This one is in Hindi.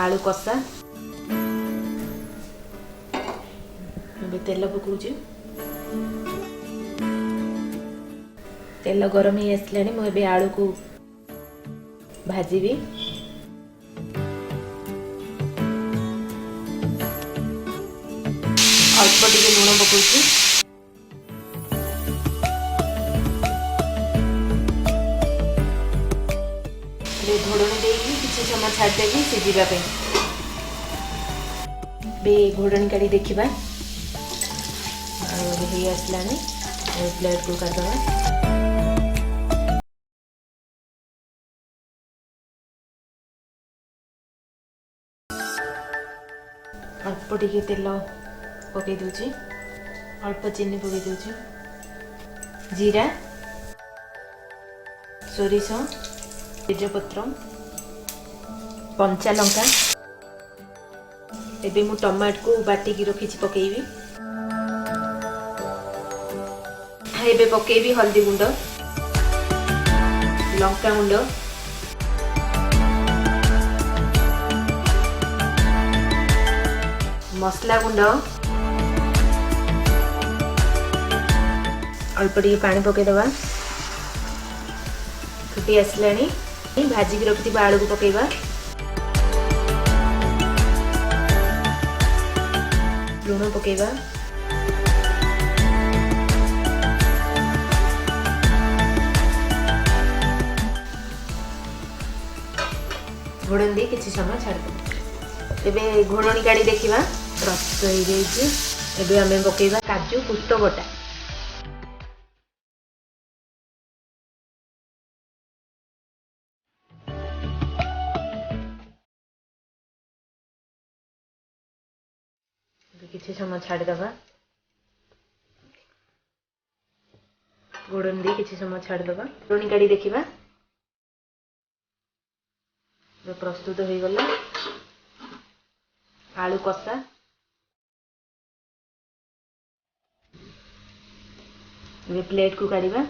आलू कषा तेल पकाउछु तेल गरम ही आसलानी मुझे आलू को भाजीबी अल्प टिके लुण पकाउछु घोड़नी देकी किसी समय छाड़देवी सीझापी घोड़नी काढ़ी देखा आसलानी प्लेट को करदे अल्प टिके तेल पकई दूची अल्प चीनी पकई दूची जीरा सोरिष तेजपत्र कंचा लंका एबे मु टमाट को बाटिकी रखी पकेबी एबे पकेबी हल्दी गुंड लंका गुंड मसला गुंड अल्प टिके पानी पकईदबा फुटी आसलानी भाजिकी रखि आलू को पकेबा लुण पकेबा घोड़न दी किसी समय छाड़ एबे घोड़नी काढ़ी देखिबा प्रस्तुत हो जाइए एबे आमे पकेबा काजू पुस्त बटा किसी समय छाड़दबा घोड़न दी किसी समय छाड़दबा घोड़नी काढ़ी देखिबा प्रस्तुत हो गला आलू कषा प्लेट को काढ़ा